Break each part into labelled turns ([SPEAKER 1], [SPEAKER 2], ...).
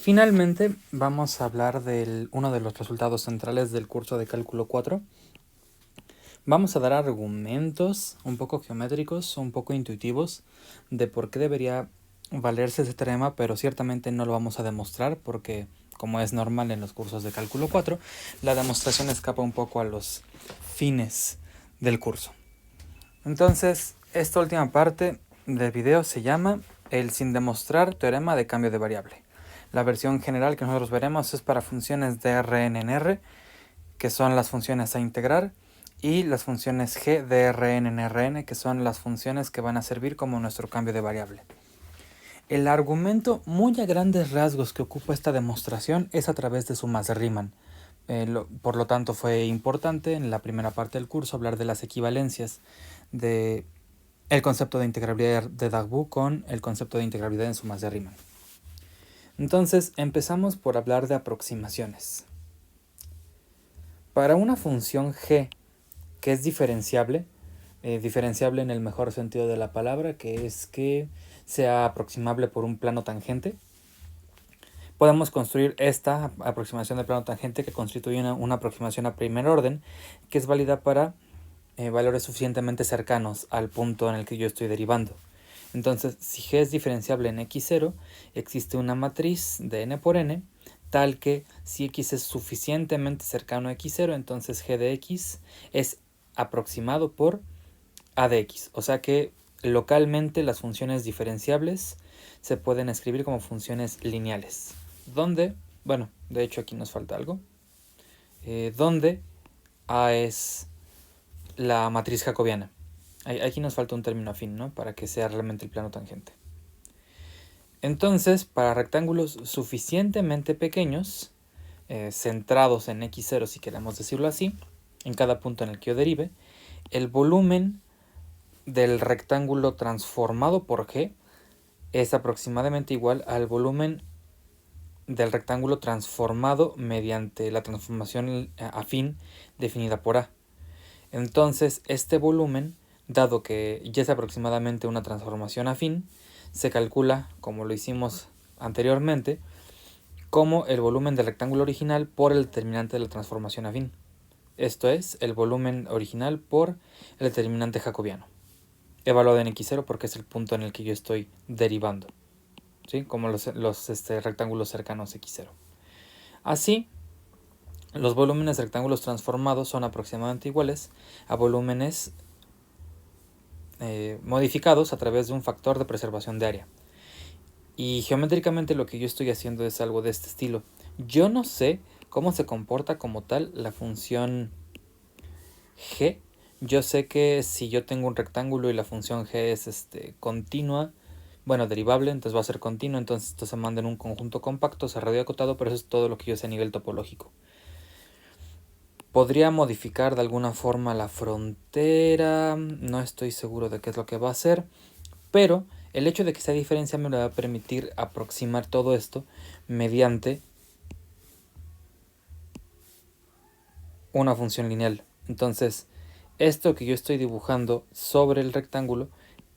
[SPEAKER 1] Finalmente, vamos a hablar de uno de los resultados centrales del curso de Cálculo 4. Vamos a dar argumentos un poco geométricos, un poco intuitivos, de por qué debería valerse ese teorema, pero ciertamente no lo vamos a demostrar porque, como es normal en los cursos de Cálculo 4, la demostración escapa un poco a los fines del curso. Entonces, esta última parte del video se llama el sin demostrar teorema de cambio de variable. La versión general que nosotros veremos es para funciones de Rn en R, que son las funciones a integrar, y las funciones g de Rn en Rn, que son las funciones que van a servir como nuestro cambio de variable. El argumento muy a grandes rasgos que ocupa esta demostración es a través de sumas de Riemann. Por lo tanto, fue importante en la primera parte del curso hablar de las equivalencias de el concepto de integrabilidad de Darboux con el concepto de integrabilidad en sumas de Riemann. Entonces, empezamos por hablar de aproximaciones. Para una función g que es diferenciable en el mejor sentido de la palabra, que es que sea aproximable por un plano tangente, podemos construir esta aproximación de plano tangente que constituye una aproximación a primer orden, que es válida para valores suficientemente cercanos al punto en el que yo estoy derivando. Entonces, si g es diferenciable en x0, existe una matriz de n por n, tal que si x es suficientemente cercano a x0, entonces g de x es aproximado por a de x. O sea que localmente las funciones diferenciables se pueden escribir como funciones lineales. Donde, bueno, de hecho aquí nos falta algo, donde a es la matriz jacobiana. Aquí nos falta un término afín, ¿no? Para que sea realmente el plano tangente. Entonces, para rectángulos suficientemente pequeños, centrados en x0, si queremos decirlo así, en cada punto en el que yo derive, el volumen del rectángulo transformado por g es aproximadamente igual al volumen del rectángulo transformado mediante la transformación afín definida por a. Entonces, este volumen, dado que ya es aproximadamente una transformación afín, se calcula, como lo hicimos anteriormente, como el volumen del rectángulo original por el determinante de la transformación afín. Esto es, el volumen original por el determinante jacobiano, evaluado en x0 porque es el punto en el que yo estoy derivando, ¿sí? Como los rectángulos cercanos x0. Así, los volúmenes de rectángulos transformados son aproximadamente iguales a volúmenes modificados a través de un factor de preservación de área. Y geométricamente lo que yo estoy haciendo es algo de este estilo. Yo no sé cómo se comporta como tal la función g. Yo sé que si yo tengo un rectángulo y la función g es continua, bueno, derivable, entonces va a ser continua, entonces esto se manda en un conjunto compacto, se radio acotado, pero eso es todo lo que yo sé a nivel topológico. Podría modificar de alguna forma la frontera, no estoy seguro de qué es lo que va a hacer, pero el hecho de que sea diferencia me va a permitir aproximar todo esto mediante una función lineal. Entonces, esto que yo estoy dibujando sobre el rectángulo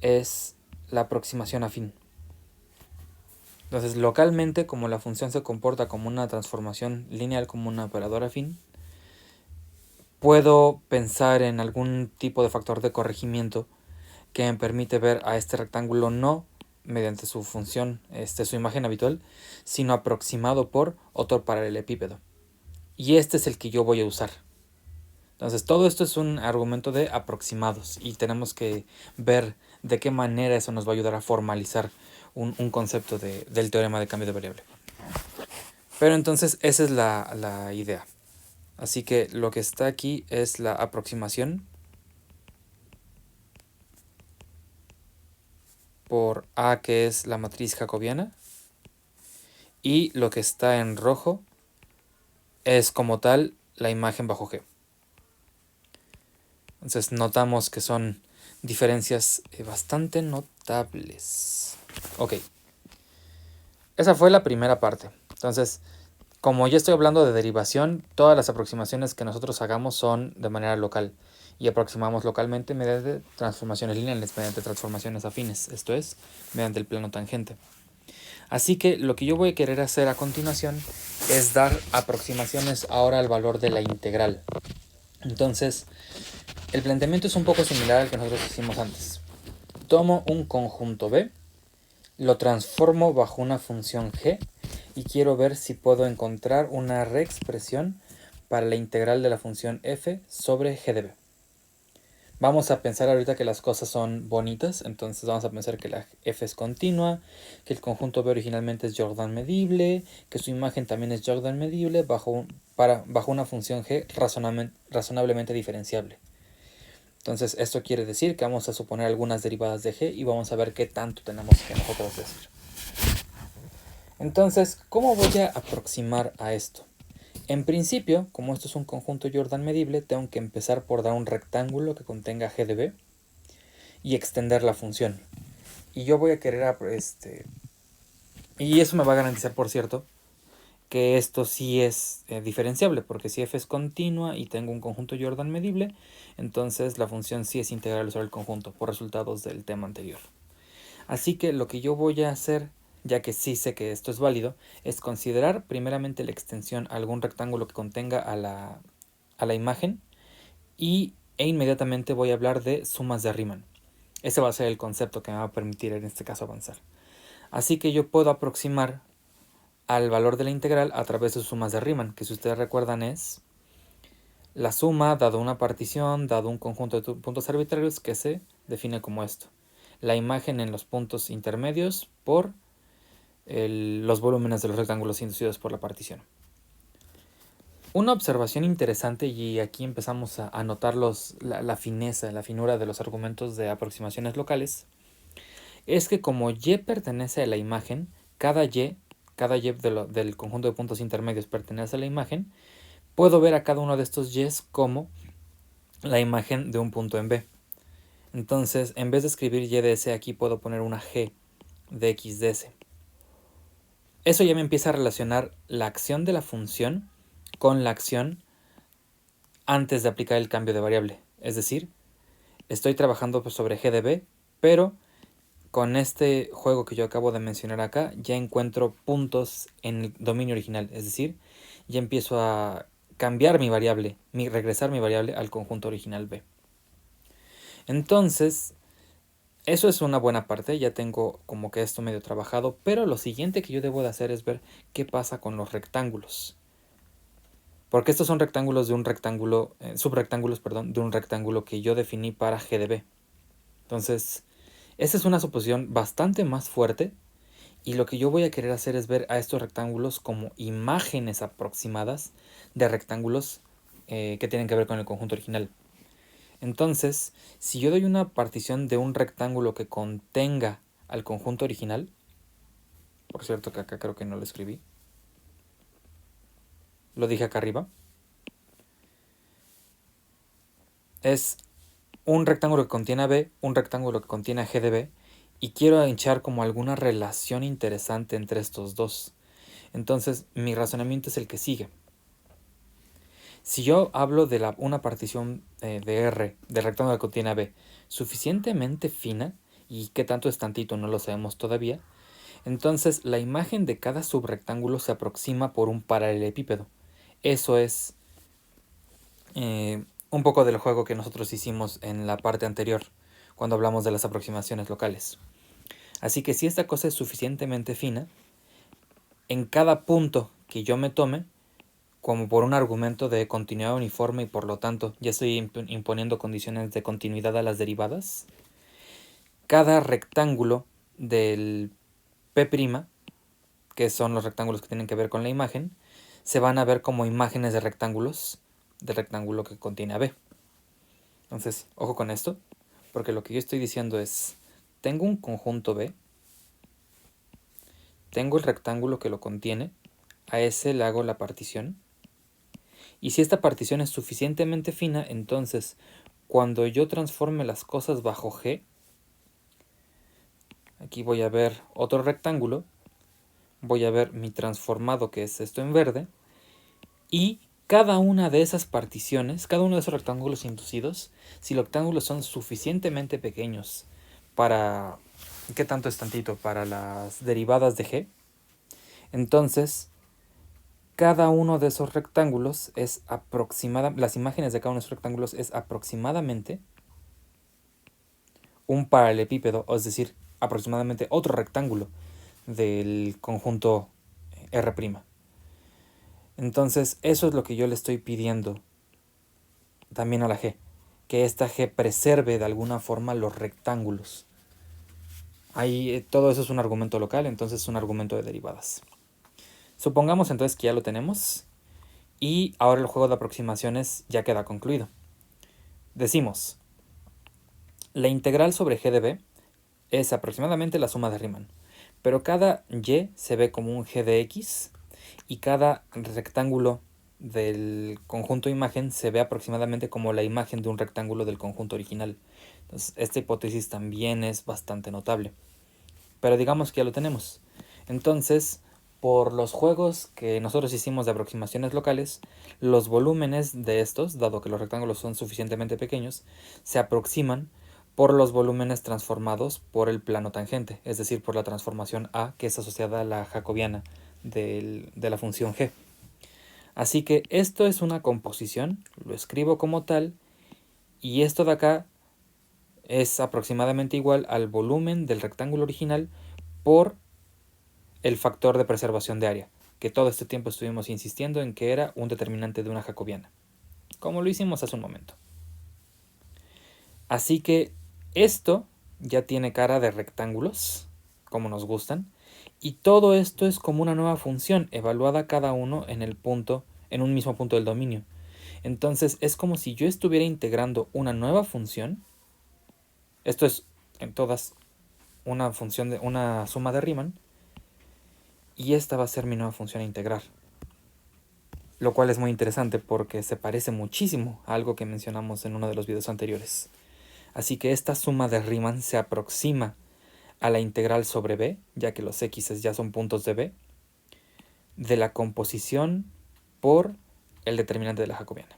[SPEAKER 1] es la aproximación afín. Entonces, localmente, como la función se comporta como una transformación lineal, como un operador afín, puedo pensar en algún tipo de factor de corregimiento que me permite ver a este rectángulo no mediante su función, su imagen habitual, sino aproximado por otro paralelepípedo. Y este es el que yo voy a usar. Entonces, todo esto es un argumento de aproximados y tenemos que ver de qué manera eso nos va a ayudar a formalizar un concepto del teorema de cambio de variable. Pero entonces, esa es la idea. Así que lo que está aquí es la aproximación por A, que es la matriz jacobiana, y lo que está en rojo es como tal la imagen bajo G. Entonces notamos que son diferencias bastante notables. Ok, esa fue la primera parte. Entonces, como ya estoy hablando de derivación, todas las aproximaciones que nosotros hagamos son de manera local. Y aproximamos localmente mediante transformaciones lineales, mediante transformaciones afines, esto es, mediante el plano tangente. Así que lo que yo voy a querer hacer a continuación es dar aproximaciones ahora al valor de la integral. Entonces, el planteamiento es un poco similar al que nosotros hicimos antes. Tomo un conjunto B, lo transformo bajo una función g y quiero ver si puedo encontrar una reexpresión para la integral de la función f sobre g de b. Vamos a pensar ahorita que las cosas son bonitas, entonces vamos a pensar que la f es continua, que el conjunto B originalmente es Jordan medible, que su imagen también es Jordan medible bajo una función g razonablemente diferenciable. Entonces esto quiere decir que vamos a suponer algunas derivadas de g y vamos a ver qué tanto tenemos que nosotros decir. Entonces, ¿cómo voy a aproximar a esto? En principio, como esto es un conjunto Jordan medible, tengo que empezar por dar un rectángulo que contenga g de b y extender la función. Y yo voy a querer... Y eso me va a garantizar, por cierto, que esto sí es diferenciable, porque si f es continua y tengo un conjunto Jordan medible, entonces la función sí es integral sobre el conjunto, por resultados del tema anterior. Así que lo que yo voy a hacer, ya que sí sé que esto es válido, es considerar primeramente la extensión a algún rectángulo que contenga a la imagen e inmediatamente voy a hablar de sumas de Riemann. Ese va a ser el concepto que me va a permitir en este caso avanzar. Así que yo puedo aproximar al valor de la integral a través de sumas de Riemann, que si ustedes recuerdan es la suma dado una partición, dado un conjunto de puntos arbitrarios que se define como esto. La imagen en los puntos intermedios por los volúmenes de los rectángulos inducidos por la partición. Una observación interesante, y aquí empezamos a notar la fineza, la finura de los argumentos de aproximaciones locales, es que como y pertenece a la imagen, cada y del conjunto de puntos intermedios pertenece a la imagen, puedo ver a cada uno de estos y's como la imagen de un punto en B. Entonces, en vez de escribir y de s, aquí puedo poner una g de x de s. Eso ya me empieza a relacionar la acción de la función con la acción antes de aplicar el cambio de variable. Es decir, estoy trabajando sobre g de b, pero con este juego que yo acabo de mencionar acá, ya encuentro puntos en el dominio original. Es decir, ya empiezo a cambiar mi variable, regresar mi variable al conjunto original b. Entonces, eso es una buena parte, ya tengo como que esto medio trabajado, pero lo siguiente que yo debo de hacer es ver qué pasa con los rectángulos. Porque estos son rectángulos de un rectángulo, subrectángulos, perdón, de un rectángulo que yo definí para g de b. Entonces, esta es una suposición bastante más fuerte y lo que yo voy a querer hacer es ver a estos rectángulos como imágenes aproximadas de rectángulos que tienen que ver con el conjunto original. Entonces, si yo doy una partición de un rectángulo que contenga al conjunto original, por cierto que acá creo que no lo escribí, lo dije acá arriba, es un rectángulo que contiene a B, un rectángulo que contiene a G de B, y quiero hinchar como alguna relación interesante entre estos dos. Entonces, mi razonamiento es el que sigue. Si yo hablo de una partición de R, del rectángulo que contiene a B, suficientemente fina, y qué tanto es tantito no lo sabemos todavía, entonces la imagen de cada subrectángulo se aproxima por un paralelepípedo. Eso es un poco del juego que nosotros hicimos en la parte anterior, cuando hablamos de las aproximaciones locales. Así que si esta cosa es suficientemente fina, en cada punto que yo me tome, como por un argumento de continuidad uniforme y por lo tanto ya estoy imponiendo condiciones de continuidad a las derivadas, cada rectángulo del P', que son los rectángulos que tienen que ver con la imagen, se van a ver como imágenes de rectángulos del rectángulo que contiene a B. Entonces, ojo con esto, porque lo que yo estoy diciendo es, tengo un conjunto B, tengo el rectángulo que lo contiene, a ese le hago la partición, y si esta partición es suficientemente fina, entonces cuando yo transforme las cosas bajo G, aquí voy a ver otro rectángulo, voy a ver mi transformado que es esto en verde, y cada una de esas particiones, cada uno de esos rectángulos inducidos, si los rectángulos son suficientemente pequeños para, ¿qué tanto es tantito? Para las derivadas de G, Entonces, cada uno de esos rectángulos es aproximadamente, las imágenes de cada uno de esos rectángulos es aproximadamente un paralelepípedo, es decir, aproximadamente otro rectángulo del conjunto R'. Entonces, eso es lo que yo le estoy pidiendo también a la G, que esta G preserve de alguna forma los rectángulos. Ahí todo eso es un argumento local, entonces es un argumento de derivadas. Supongamos entonces que ya lo tenemos y ahora el juego de aproximaciones ya queda concluido. Decimos, la integral sobre G de B es aproximadamente la suma de Riemann, pero cada Y se ve como un G de X y cada rectángulo del conjunto imagen se ve aproximadamente como la imagen de un rectángulo del conjunto original. Entonces, esta hipótesis también es bastante notable. Pero digamos que ya lo tenemos. Entonces, por los juegos que nosotros hicimos de aproximaciones locales, los volúmenes de estos, dado que los rectángulos son suficientemente pequeños, se aproximan por los volúmenes transformados por el plano tangente, es decir, por la transformación A, que es asociada a la jacobiana de la función G. Así que esto es una composición, lo escribo como tal, y esto de acá es aproximadamente igual al volumen del rectángulo original por el factor de preservación de área, que todo este tiempo estuvimos insistiendo en que era un determinante de una jacobiana, como lo hicimos hace un momento. Así que esto ya tiene cara de rectángulos, como nos gustan, y todo esto es como una nueva función, evaluada cada uno en un mismo punto del dominio. Entonces es como si yo estuviera integrando una nueva función. Esto es en todas una función de una suma de Riemann, y esta va a ser mi nueva función a integrar. Lo cual es muy interesante porque se parece muchísimo a algo que mencionamos en uno de los videos anteriores. Así que esta suma de Riemann se aproxima a la integral sobre B, ya que los x ya son puntos de B, de la composición por el determinante de la jacobiana.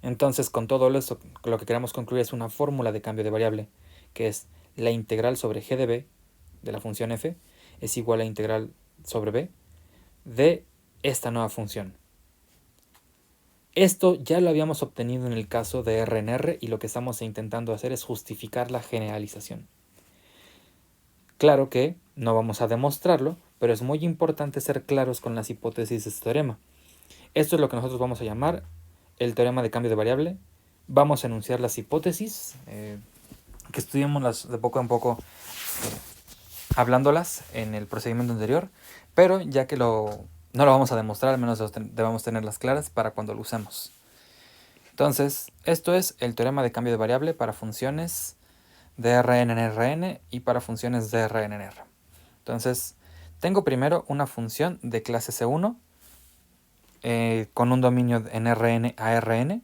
[SPEAKER 1] Entonces, con todo esto, lo que queremos concluir es una fórmula de cambio de variable, que es la integral sobre g de b de la función f es igual a la integral sobre b de esta nueva función. Esto ya lo habíamos obtenido en el caso de R en R y lo que estamos intentando hacer es justificar la generalización. Claro que no vamos a demostrarlo, pero es muy importante ser claros con las hipótesis de este teorema. Esto es lo que nosotros vamos a llamar el teorema de cambio de variable. Vamos a enunciar las hipótesis, que estudiamos de poco en poco, hablándolas en el procedimiento anterior, pero ya que no lo vamos a demostrar, al menos debemos tenerlas claras para cuando lo usemos. Entonces, esto es el teorema de cambio de variable para funciones de Rn en Rn y para funciones de Rn en R. Entonces, tengo primero una función de clase C1 con un dominio en Rn a Rn.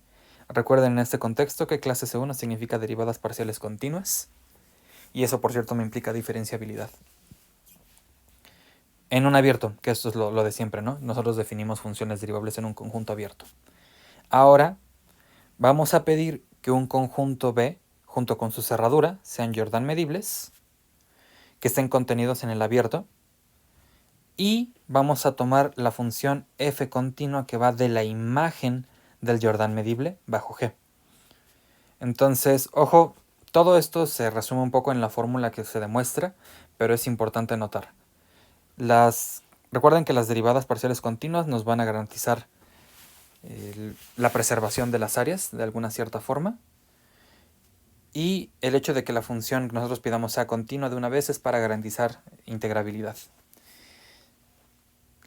[SPEAKER 1] Recuerden en este contexto que clase C1 significa derivadas parciales continuas, y eso por cierto me implica diferenciabilidad. En un abierto, que esto es lo de siempre, ¿no? Nosotros definimos funciones derivables en un conjunto abierto. Ahora vamos a pedir que un conjunto B junto con su cerradura sean Jordan medibles, que estén contenidos en el abierto, y vamos a tomar la función f continua que va de la imagen del Jordan medible bajo G. Entonces, ojo, todo esto se resume un poco en la fórmula que se demuestra, pero es importante notar. Recuerden que las derivadas parciales continuas nos van a garantizar la preservación de las áreas de alguna cierta forma, y el hecho de que la función que nosotros pidamos sea continua de una vez es para garantizar integrabilidad.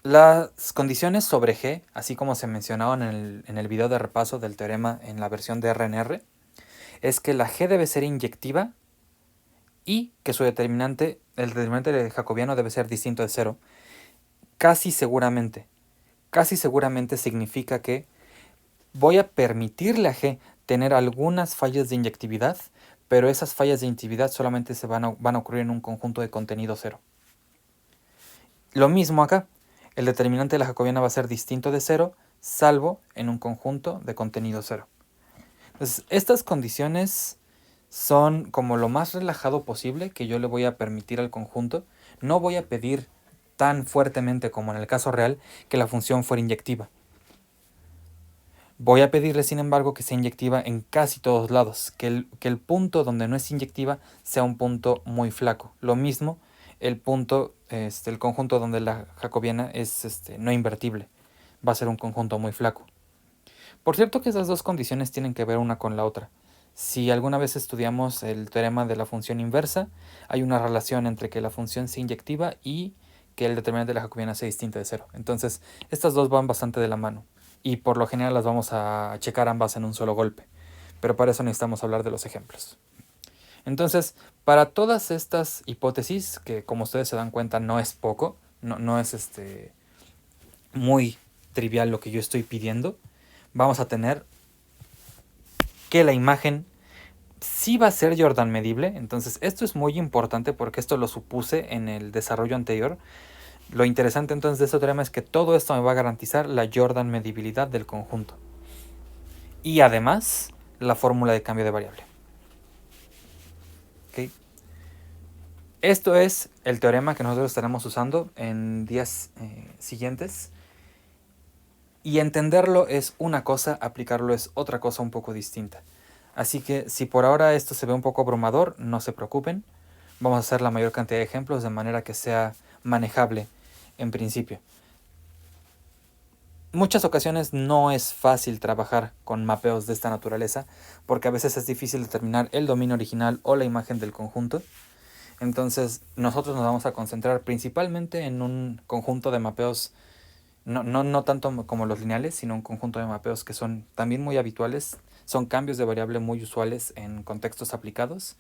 [SPEAKER 1] Las condiciones sobre G, así como se mencionaban en el video de repaso del teorema en la versión de R en R, es que la G debe ser inyectiva y que el determinante jacobiano debe ser distinto de cero. Casi seguramente significa que voy a permitirle a G tener algunas fallas de inyectividad, pero esas fallas de inyectividad solamente van a ocurrir en un conjunto de contenido cero. Lo mismo acá, el determinante de la jacobiana va a ser distinto de cero, salvo en un conjunto de contenido cero. Entonces, estas condiciones son como lo más relajado posible que yo le voy a permitir al conjunto. No voy a pedir tan fuertemente como en el caso real que la función fuera inyectiva. Voy a pedirle, sin embargo, que sea inyectiva en casi todos lados, que el punto donde no es inyectiva sea un punto muy flaco. Lo mismo el punto, el conjunto donde la jacobiana es no invertible, va a ser un conjunto muy flaco. Por cierto que esas dos condiciones tienen que ver una con la otra. Si alguna vez estudiamos el teorema de la función inversa, hay una relación entre que la función sea inyectiva y que el determinante de la jacobiana sea distinto de cero. Entonces, estas dos van bastante de la mano y por lo general las vamos a checar ambas en un solo golpe. Pero para eso necesitamos hablar de los ejemplos. Entonces, para todas estas hipótesis, que como ustedes se dan cuenta no es poco, no es muy trivial lo que yo estoy pidiendo, vamos a tener que la imagen sí va a ser Jordan medible. Entonces esto es muy importante porque esto lo supuse en el desarrollo anterior. Lo interesante entonces de este teorema es que todo esto me va a garantizar la Jordan medibilidad del conjunto. Y además la fórmula de cambio de variable. ¿Okay? Esto es el teorema que nosotros estaremos usando en días siguientes. Y entenderlo es una cosa, aplicarlo es otra cosa un poco distinta. Así que si por ahora esto se ve un poco abrumador, no se preocupen. Vamos a hacer la mayor cantidad de ejemplos de manera que sea manejable en principio. Muchas ocasiones no es fácil trabajar con mapeos de esta naturaleza porque a veces es difícil determinar el dominio original o la imagen del conjunto. Entonces nosotros nos vamos a concentrar principalmente en un conjunto de mapeos, no tanto como los lineales, sino un conjunto de mapeos que son también muy habituales, son cambios de variable muy usuales en contextos aplicados.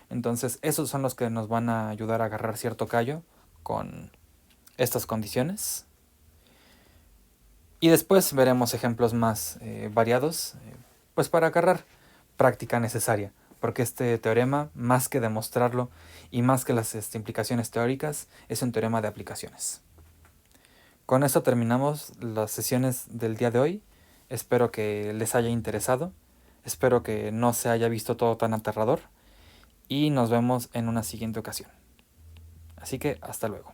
[SPEAKER 1] Entonces esos son los que nos van a ayudar a agarrar cierto callo con estas condiciones. Y después veremos ejemplos más variados, pues para agarrar práctica necesaria, porque este teorema, más que demostrarlo y más que las implicaciones teóricas, es un teorema de aplicaciones. Con esto terminamos las sesiones del día de hoy. Espero que les haya interesado, espero que no se haya visto todo tan aterrador y nos vemos en una siguiente ocasión. Así que hasta luego.